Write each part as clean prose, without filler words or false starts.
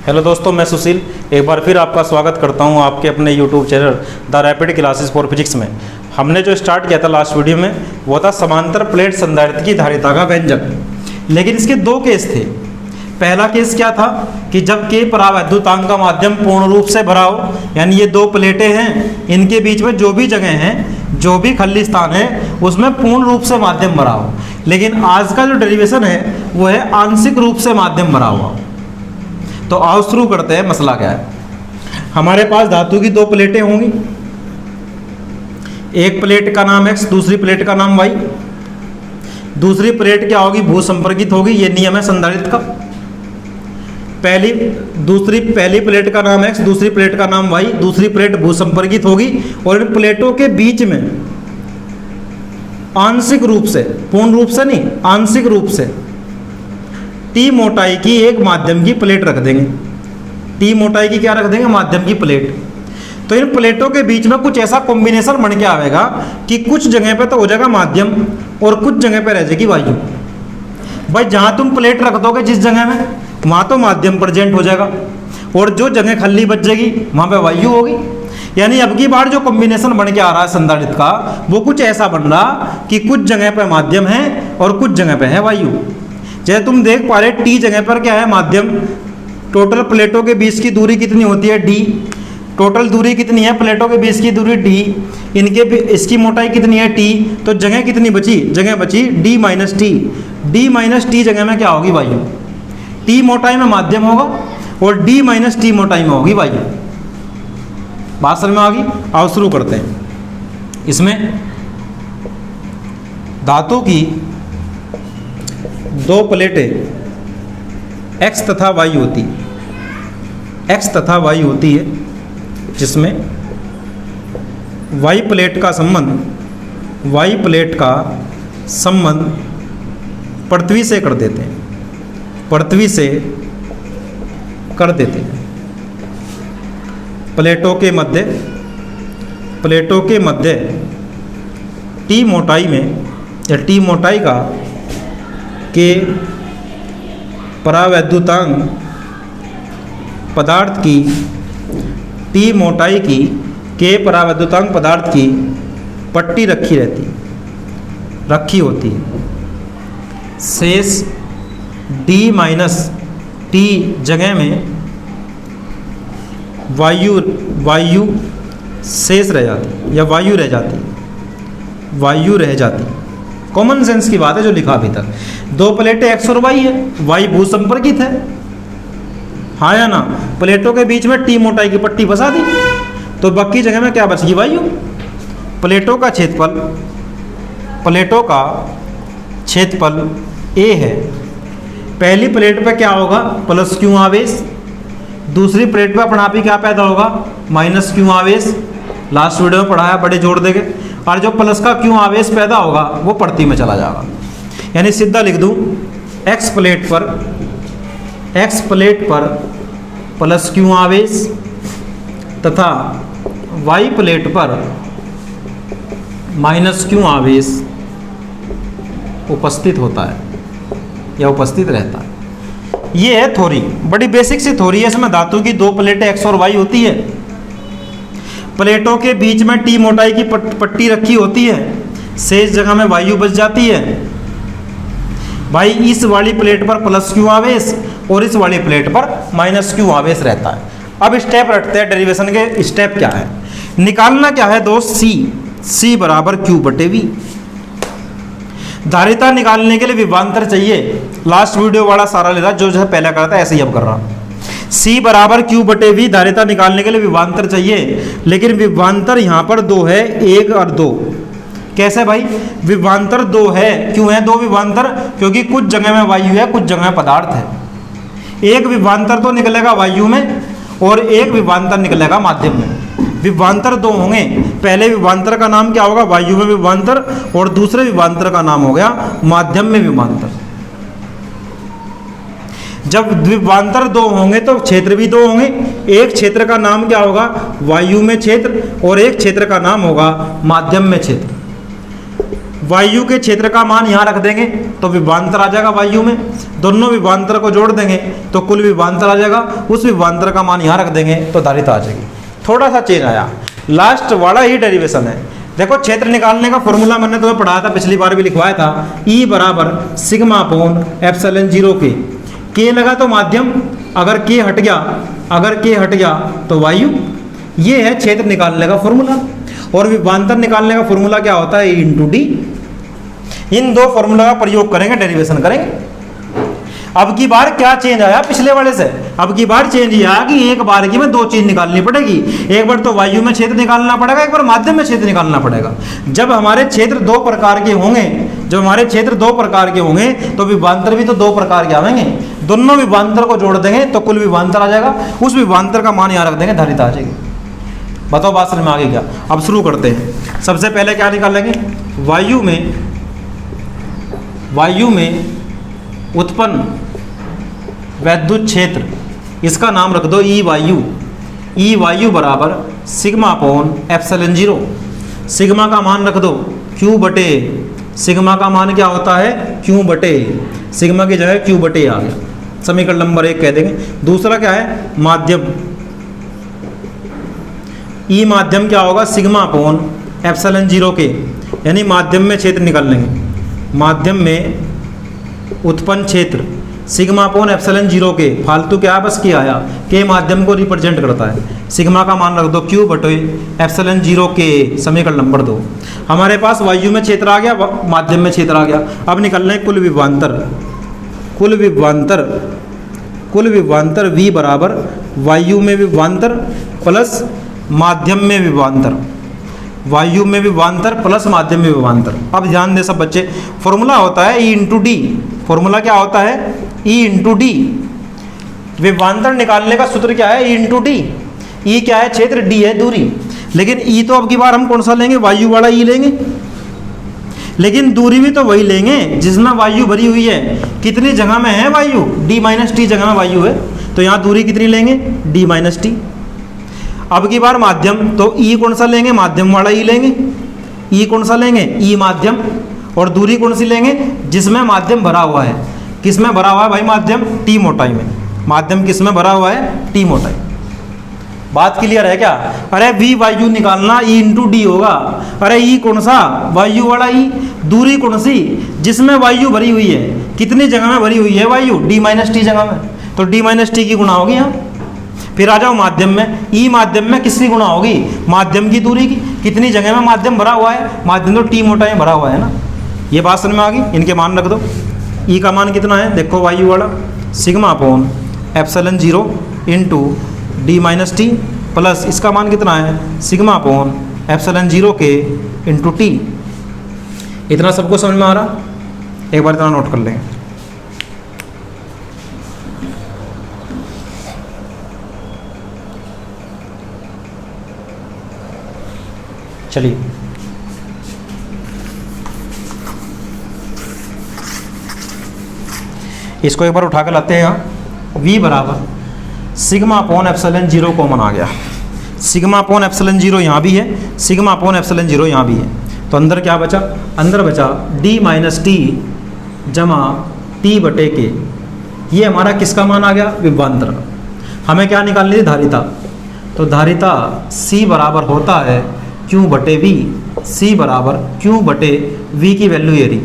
Hello दोस्तों, मैं सुशील एक बार फिर आपका स्वागत करता हूं आपके अपने YouTube channel the rapid classes for physics में। हमने जो स्टार्ट किया था लास्ट वीडियो में वो था समांतर प्लेट संधारित्र की धारिता का व्यंजक। लेकिन इसके दो केस थे। पहला केस क्या था कि जब के परावैद्युतांक का माध्यम पूर्ण रूप से भरा हो, यानी ये दो प्लेटें हैं, इनके बीच में जो भी जगह है, जो भी खाली स्थान है, उसमें पूर्ण रूप से माध्यम भरा हो। लेकिन आज का जो डेरिवेशन है वो है आंशिक रूप से माध्यम भरा हुआ। तो आओ शुरू करते हैं। मसला क्या है, हमारे पास धातु की दो प्लेटें होंगी, एक प्लेट का नाम x, दूसरी प्लेट का नाम y। दूसरी प्लेट क्या होगी, भू संपर्कित होगी। ये नियम है संधारित्र का। पहली प्लेट का नाम x, दूसरी प्लेट का नाम y। दूसरी प्लेट भू संपर्कित होगी और इन प्लेटों के बीच में आंशिक रूप से, पूर्ण रूप से नहीं, आंशिक रूप से टी मोटाई की एक माध्यम की प्लेट रख देंगे। टी मोटाई की क्या रख देंगे, माध्यम की प्लेट। तो इन प्लेटों के बीच में कुछ ऐसा कॉम्बिनेशन बन के आएगा कि कुछ जगह पे तो हो जाएगा माध्यम और कुछ जगह पे रह जाएगी वायु। भाई जहां तुम प्लेट रख दोगे जिस जगह में, वहां तो माध्यम प्रेजेंट हो जाएगा और जो जगह खाली बच जाएगी वहां पे वायु होगी। यानी अब की बार जो कॉम्बिनेशन बन के आ रहा है संधारित्र का, वो कुछ ऐसा बन रहा कि कुछ जगह पे माध्यम है और कुछ जगह पे है वायु। जैसे तुम देख पा रहे टी जगह पर क्या है, माध्यम। टोटल प्लेटों के बीच की दूरी कितनी होती है, डी। टोटल दूरी कितनी है प्लेटों के बीच की दूरी, डी। इसकी मोटाई कितनी है, टी। तो जगह कितनी बची, जगह बची D minus T. D minus T जगह में क्या होगी, वायु। टी मोटाई में माध्यम होगा और डी माइनस टी मोटाई में होगी वायु। बात समझ में आ गई। आओ शुरू करते हैं। इसमें धातु की दो प्लेटें x तथा y होती है, x तथा y होती है, जिसमें y प्लेट का संबंध पृथ्वी से कर देते हैं, पृथ्वी से कर देते हैं। प्लेटों के मध्य टी मोटाई में, या टी मोटाई का के परावैद्युतांक पदार्थ की, टी मोटाई की के परावैद्युतांक पदार्थ की पट्टी रखी होती है। शेष डी माइनस टी जगह में वायु शेष रह जाती या वायु रह जाती। कॉमन सेंस की बात है जो लिखा अभी तक। दो प्लेटें x और y है, y भू संपर्कित है, हाँ या ना। प्लेटों के बीच में टी मोटाई की पट्टी फंसा दी, तो बाकी जगह में क्या बच गई, वायु। प्लेटों का क्षेत्रफल a है। पहली प्लेट पे क्या होगा, प्लस क्यू आवेश। दूसरी प्लेट पे अपना आप ही क्या पैदा होगा, माइनस क्यू आवेश। लास्ट वीडियो में पढ़ाया, बड़े जोड़ देंगे। और जो प्लस का क्यू आवेश पैदा होगा वो पड़ती में चला जाएगा। यानी सीधा लिख दूं, x प्लेट पर प्लस क्यू आवेश तथा y प्लेट पर माइनस क्यू आवेश उपस्थित होता है या उपस्थित रहता है। ये है थ्योरी, बड़ी बेसिक सी थ्योरी है। इसमें धातु की दो प्लेटें x और y होती है, प्लेटों के बीच में टी मोटाई की पट्टी रखी होती है, शेष जगह में वायु बच जाती है। भाई इस वाली प्लेट पर प्लस क्यू आवेश और इस वाली प्लेट पर माइनस क्यू आवेश रहता है। अब स्टेप रखते हैं, डेरिवेशन के स्टेप क्या है। निकालना क्या है दोस्त, C बराबर Q बटे V। धारिता निकालने के लिए विभवांतर चाहिए। लास्ट वीडियो वाला सारा लेता, जो पहले कर रहा था ऐसे ही अब कर रहा। C बराबर Q बटे V, धारिता निकालने के लिए विभवांतर चाहिए। लेकिन विभवांतर यहाँ पर दो है, 1 और 2। कैसे भाई, विभवांतर 2 है। क्यों है दो विभवांतर, क्योंकि कुछ जगह में वायु है, कुछ जगह में पदार्थ है। एक विभवांतर तो निकलेगा वायु में और एक विभवांतर निकलेगा माध्यम में। विभवांतर 2 होंगे। पहले विभवांतर का नाम क्या होगा, वायु में विभवांतर, और दूसरे विभवांतर का नाम हो गया माध्यम में विभवांतर। जब विभवांतर 2 होंगे तो क्षेत्र भी 2 होंगे। एक क्षेत्र का नाम क्या होगा, वायु में क्षेत्र, और एक क्षेत्र का नाम होगा माध्यम में क्षेत्र। वायु के क्षेत्र का मान यहाँ रख देंगे तो विभवांतर आ जाएगा वायु में, दोनों विभवांतर को जोड़ देंगे तो कुल विभवांतर आ जाएगा, उस विभवांतर का मान यहाँ रख देंगे तो धारिता आ जाएगी। थोड़ा सा चेंज आया, लास्ट वाला ही डेरिवेशन है। देखो क्षेत्र निकालने का फॉर्मूला मैंने तुम्हें पढ़ाया था, पिछली बार भी लिखवाया था, E बराबर सिग्मा अपॉन एप्सिलॉन 0 के लगा तो माध्यम, अगर के हट गया तो वायु। ये है क्षेत्र निकालने का फॉर्मूला। और विभवांतर निकालने का फॉर्मूला क्या होता है, E इंटू डी। इन दो फॉर्मूला का प्रयोग करेंगे, डेरिवेशन करेंगे। अब की बार क्या चेंज आया पिछले वाले से, अब की बार चेंज ये आया कि एक बार की में दो चीज निकालनी पड़ेगी। एक बार तो वायु में क्षेत्र निकालना पड़ेगा, एक बार माध्यम में क्षेत्र निकालना पड़ेगा। जब हमारे क्षेत्र दो प्रकार के होंगे, तो विभवांतर भी तो दो प्रकार के आवेंगे। दोनों विभवांतर को जोड़ देंगे तो कुल विभवांतर आ जाएगा, उस विभवांतर का मान यहाँ रख देंगे, धारिता आ जाएगी। बताओ बात समझ में आ गई क्या? अब शुरू करते हैं। सबसे पहले क्या निकालेंगे, वायु में उत्पन्न वैद्युत क्षेत्र, इसका नाम रख दो ई वायु बराबर सिग्मा अपॉन एप्सिलॉन 0। सिग्मा का मान रख दो Q बटे, सिग्मा का मान क्या होता है, Q बटे, सिग्मा की जगह Q बटे आ गया, समीकरण नंबर 1 कह देंगे। दूसरा क्या है, माध्यम, ई माध्यम क्या होगा, सिग्मा अपॉन एप्सिलॉन 0 के, यानी माध्यम में क्षेत्र निकाल लेंगे। माध्यम में उत्पन्न क्षेत्र सिग्मा अपॉन एप्सिलॉन 0 के, फालतू क्या है बस किया आया, के माध्यम को रिप्रेजेंट करता है। सिग्मा का मान रख दो Q बटे एप्सिलॉन 0 के, समीकरण नंबर 2। हमारे पास वायु में क्षेत्र आ गया, माध्यम में क्षेत्र आ गया। अब निकलना है कुल विभवांतर V बराबर वायु में विभवांतर प्लस माध्यम में विभवांतर, वायु में विभवांतर प्लस माध्यम में विभवांतर। अब ध्यान दे सब बच्चे, फॉर्मूला होता है E इंटू डी। फॉर्मूला क्या होता है, E इंटू डी। विभवांतर निकालने का सूत्र क्या है, E इंटू डी। E क्या है, क्षेत्र, D है दूरी। लेकिन E तो अब की बार हम कौन सा लेंगे, वायु वाला E लेंगे, लेकिन दूरी भी तो वही लेंगे जिसमें वायु भरी हुई है। कितनी जगह में है वायु, D माइनस टी जगह में वायु है, तो यहाँ दूरी कितनी लेंगे, D माइनस टी। अब की बार माध्यम, तो E कौन सा लेंगे, माध्यम वाला E लेंगे। E कौन सा लेंगे, E माध्यम। और दूरी कौन सी लेंगे, जिसमें माध्यम भरा हुआ है। किस में भरा हुआ है भाई, माध्यम, T मोटाई में। माध्यम किस में भरा हुआ है, T मोटाई। बात क्लियर है क्या? अरे V वायु निकालना, E इंटू डी होगा। अरे E कौन सा, वायु वाला E। दूरी कौन सी, जिसमें वायु भरी हुई है। कितनी जगह में भरी हुई है वायु, D माइनस टी जगह में, तो D माइनस टी की गुणा होगी यहाँ। फिर आ जाओ माध्यम में, E माध्यम में किसकी गुणा होगी, माध्यम की दूरी की। कितनी जगह में माध्यम भरा हुआ है, माध्यम तो T मोटाई में भरा हुआ है ना। ये बात समझ में आ गई। इनके मान रख दो। E का मान कितना है, देखो वायु वाला sigma upon epsilon 0 into D minus T, plus इसका मान कितना है, सिग्मा अपॉन एप्सिलॉन 0 के इंटू टी। इतना सबको समझ में आ रहा? एक बार इतना नोट कर लेंगे। चलिए इसको एक बार उठा कर लाते हैं। यहाँ V बराबर सिग्मा अपॉन एप्सिलॉन 0 कॉमन आ गया। सिग्मा अपॉन एप्सिलॉन 0 यहाँ भी है, सिग्मा अपॉन एप्सिलॉन 0 यहाँ भी है, तो अंदर क्या बचा, अंदर बचा D माइनस टी जमा T बटे के। ये हमारा किसका मान आ गया, विभवांतर का। हमें क्या निकालनी थी, धारिता। तो धारिता C बराबर होता है Q बटे V। C बराबर Q बटे V की वैल्यू ये रही,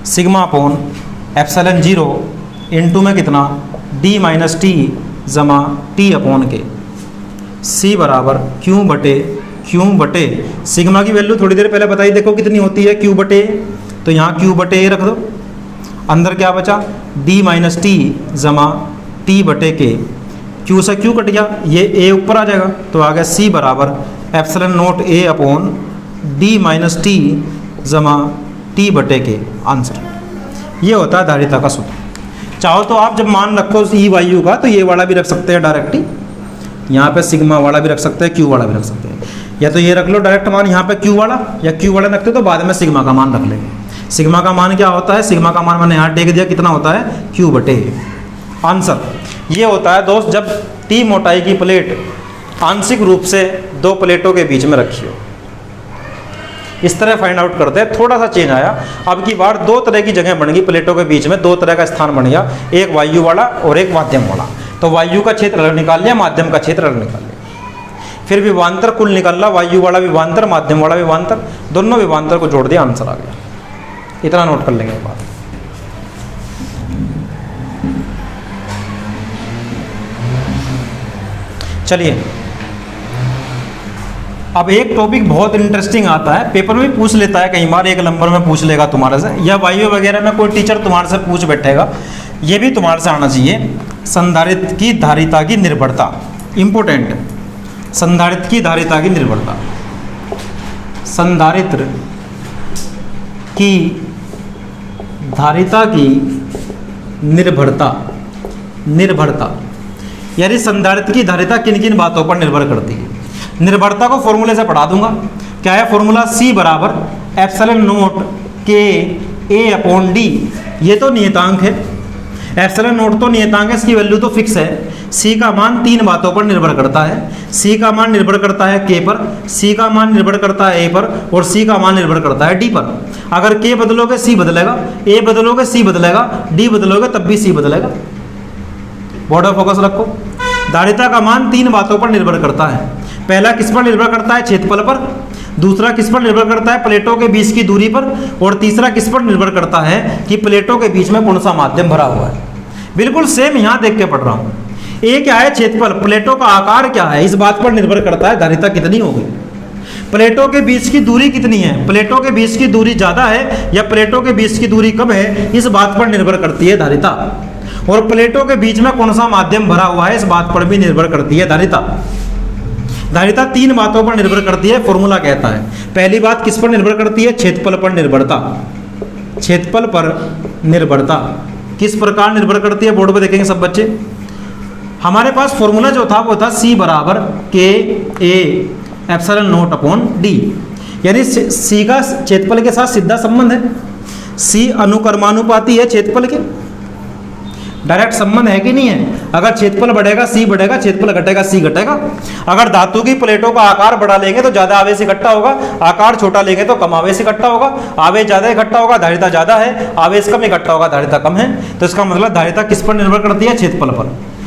सिग्मा अपॉन एप्सिलॉन 0 इंटू में कितना, D माइनस टी जमा T अपॉन के। C बराबर Q बटे सिग्मा की वैल्यू थोड़ी देर पहले बताई, देखो कितनी होती है, Q बटे, तो यहाँ Q बटे रख दो। अंदर क्या बचा, D माइनस टी जमा T बटे के। Q से Q कट गया, ये A ऊपर आ जाएगा, तो आ गया C बराबर epsilon note A upon D minus T जमा T बटे के। आंसर ये होता है धारिता का सूत्र। चाहो तो आप जब मान रखो E वायु का, तो ये वाला भी रख सकते हैं डायरेक्ट ही, यहाँ पे सिग्मा वाला भी रख सकते हैं, Q वाला भी रख सकते हैं, या तो ये रख लो डायरेक्ट मान यहाँ पे Q वाला, या Q वाला रखते तो बाद में सिग्मा का मान रख लेंगे। सिग्मा का मान क्या होता है, सिग्मा का मान मैंने यहाँ टेक दिया, कितना होता है, Q बटे। आंसर ये होता है दोस्त, जब T मोटाई की प्लेट आंशिक रूप से दो प्लेटों के बीच में रखी हो। इस तरह फाइंड आउट करते हैं। थोड़ा सा चेंज आया, अब की बार दो तरह की जगह बन गई प्लेटों के बीच में, दो तरह का स्थान बन गया, एक वायु वाला और एक माध्यम वाला। तो वायु का क्षेत्र अलग निकाल लिया, माध्यम का क्षेत्र अलग निकाल लिया। फिर विभवांतर कुल निकाल ला, वायु वाला विभवांतर, माध्यम वाला विभवांतर, दोनों विभवांतर को जोड़ दिया, आंसर आ गया। इतना नोट कर लेंगे बात। चलिए अब एक टॉपिक बहुत इंटरेस्टिंग आता है, पेपर में पूछ लेता है कई बार, एक नंबर में पूछ लेगा तुम्हारे से, या वायु वगैरह में कोई टीचर तुम्हारे से पूछ बैठेगा, ये भी तुम्हारे से आना चाहिए। संधारित्र की धारिता की निर्भरता, इंपोर्टेंट। संधारित्र की धारिता की निर्भरता, संधारित्र की धारिता की निर्भरता, निर्भरता यानी संधारित्र की धारिता किन किन बातों पर निर्भर करती है। निर्भरता को फॉर्मूले से पढ़ा दूंगा। क्या है फॉर्मूला? C बराबर एप्सिलॉन नोट के A अपॉन डी। ये तो नियतांक है, एप्सिलॉन नोट तो नियतांक है, इसकी वैल्यू तो फिक्स है। C का मान तीन बातों पर निर्भर करता है। C का मान निर्भर करता है K पर, C का मान निर्भर करता है A पर, और C का मान निर्भर करता है D पर। अगर K बदलोगे C बदलेगा, A बदलोगे C बदलेगा, D बदलोगे तब भी C बदलेगा। बोर्ड ऑफ फोकस रखो। धारिता का मान तीन बातों पर निर्भर करता है। पहला किस पर निर्भर करता है? क्षेत्रफल पर। दूसरा किस पर निर्भर करता है? प्लेटों के बीच की दूरी पर। और तीसरा किस पर निर्भर करता है कि प्लेटों के बीच में कौन सा माध्यम भरा हुआ है। बिल्कुल सेम यहाँ देख के पढ़ रहा हूँ। ए क्या है? क्षेत्रफल। प्लेटों का आकार क्या है, इस बात पर निर्भर करता है धारिता कितनी होगी। प्लेटों के बीच की दूरी कितनी है, प्लेटों के बीच की दूरी ज़्यादा है या प्लेटों के बीच की दूरी कम है, इस बात पर निर्भर करती है धारिता। और प्लेटों के बीच में कौन सा माध्यम भरा हुआ है, इस बात पर भी निर्भर करती है धारिता। धारिता तीन बातों पर निर्भर करती है, फॉर्मूला कहता है। पहली बात किस पर निर्भर करती है? क्षेत्रफल पर निर्भरता। क्षेत्रफल पर निर्भरता किस प्रकार निर्भर करती है, बोर्ड पर देखेंगे सब बच्चे। हमारे पास फॉर्मूला जो था वो था C बराबर के A epsilon naught upon D, यानी C का क्षेत्रफल के साथ सीधा संबंध है। C अनुक्रमानुपाती है क्षेत्रफल के, डायरेक्ट संबंध है कि नहीं है। अगर क्षेत्रफल बढ़ेगा C बढ़ेगा, क्षेत्रफल घटेगा C घटेगा। अगर धातु की प्लेटों का आकार बढ़ा लेंगे तो ज़्यादा आवेश इकट्ठा होगा, आकार छोटा लेंगे तो कम आवेश इकट्ठा होगा। आवेश ज़्यादा इकट्ठा होगा, धारिता ज़्यादा है, आवेश कम इकट्ठा होगा, धारिता कम है। तो इसका मतलब धारिता किस पर निर्भर करती है? क्षेत्रफल पर।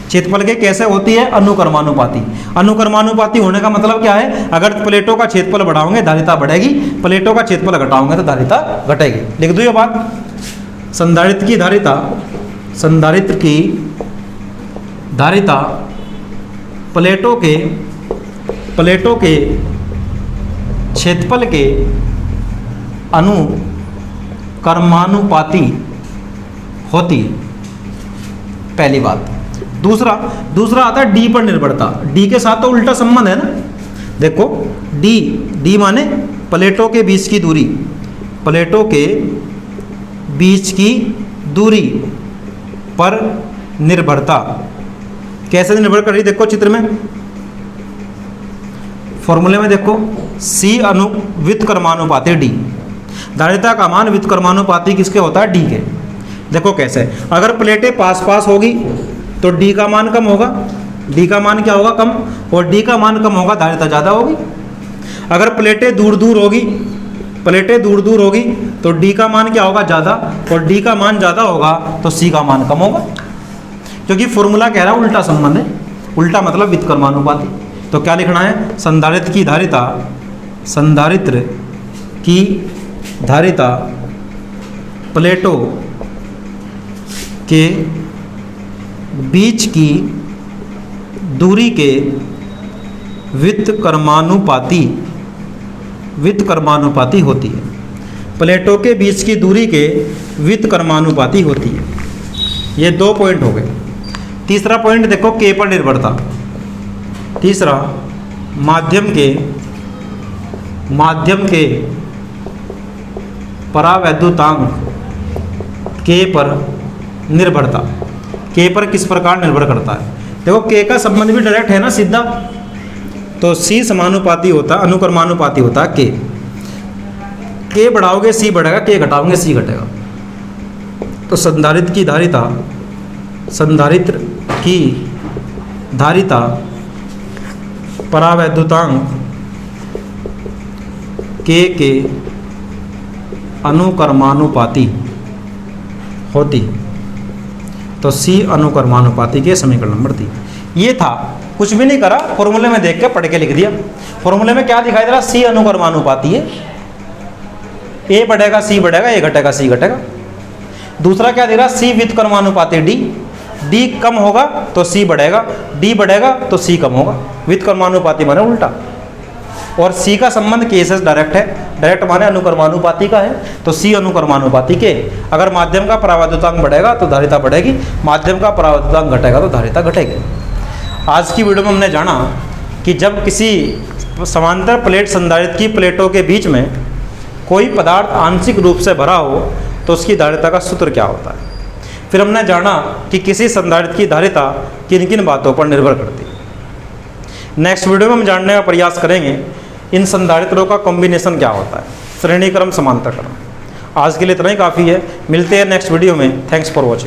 क्षेत्रफल के कैसे होती है? अनुक्रमानुपाती। अनुक्रमानुपाती होने का मतलब क्या है? अगर प्लेटों का क्षेत्रफल बढ़ाओगे धारिता बढ़ेगी, प्लेटों का क्षेत्रफल घटाओगे तो धारिता घटेगी। लिख दो ये बात। संधारित्र की धारिता, संधारित्र की धारिता प्लेटों के क्षेत्रफल के अनुक्रमानुपाती होती है, पहली बात। दूसरा आता है डी पर निर्भरता। डी के साथ तो उल्टा संबंध है ना। देखो डी माने प्लेटों के बीच की दूरी, प्लेटों के बीच की दूरी पर निर्भरता कैसे निर्भर कर रही, देखो चित्र में, फॉर्मूले में देखो। C व्युत्क्रमानुपाती डी। धारिता का मान व्युत्क्रमानुपाती किसके होता है? डी के। देखो कैसे, अगर प्लेटें पास पास होगी तो डी का मान कम होगा, डी का मान क्या होगा? कम। और डी का मान कम होगा, धारिता ज़्यादा होगी। अगर प्लेटें दूर दूर होगी, प्लेटें दूर दूर होगी तो डी का मान क्या होगा? ज़्यादा। और डी का मान ज़्यादा होगा तो सी का मान कम होगा, क्योंकि फॉर्मूला कह रहा है उल्टा संबंध है। उल्टा मतलब व्युत्क्रमानुपाती। तो क्या लिखना है? संधारित्र की धारिता, संधारित्र की धारिता प्लेटों के बीच की दूरी के व्युत्क्रमानुपाती होती है। प्लेटों के बीच की दूरी के व्युत्क्रमानुपाती होती है। ये 2 पॉइंट हो गए। तीसरा पॉइंट देखो, के पर निर्भरता। तीसरा माध्यम के परावैद्युतांक के पर निर्भरता। के पर किस प्रकार निर्भर करता है? देखो के का संबंध भी डायरेक्ट है ना, सीधा। तो C समानुपाती होता, अनुक्रमानुपाती होता है के बढ़ाओगे C बढ़ेगा, के घटाओगे C घटेगा। तो संधारित्र की धारिता परावैद्युतांक के अनुक्रमानुपाती होती तो सी अनुक्रमानुपाती के समीकरण नंबर 3। ये था, कुछ भी नहीं करा, फॉर्मूले में देख के पढ़ के लिख दिया। फॉर्मूले में क्या दिखाई दे रहा, सी अनुक्रमानुपाती है, ए बढ़ेगा सी बढ़ेगा, ए घटेगा सी घटेगा। दूसरा क्या दे रहा, सी व्युत्क्रमानुपाती डी, डी कम होगा तो सी बढ़ेगा, डी बढ़ेगा तो सी कम होगा, व्युत्क्रमानुपाती माने उल्टा। और सी का संबंध के से डायरेक्ट है, डायरेक्ट माने अनुक्रमानुपाती का है, तो सी अनुक्रमानुपाती के। अगर माध्यम का परावर्तकांक बढ़ेगा तो धारिता बढ़ेगी, माध्यम का परावर्तकांक घटेगा तो धारिता घटेगी। आज की वीडियो में हमने जाना कि जब किसी समांतर प्लेट संधारित्र की प्लेटों के बीच में कोई पदार्थ आंशिक रूप से भरा हो तो उसकी धारिता का सूत्र क्या होता है। फिर हमने जाना कि किसी संधारित्र की धारिता किन किन बातों पर निर्भर करती है। नेक्स्ट वीडियो में हम जानने का प्रयास करेंगे इन संधारित्रों का कॉम्बिनेशन क्या होता है, श्रेणी क्रम समांतर क्रम। आज के लिए इतना ही काफ़ी है, मिलते हैं नेक्स्ट वीडियो में। Thanks for watching.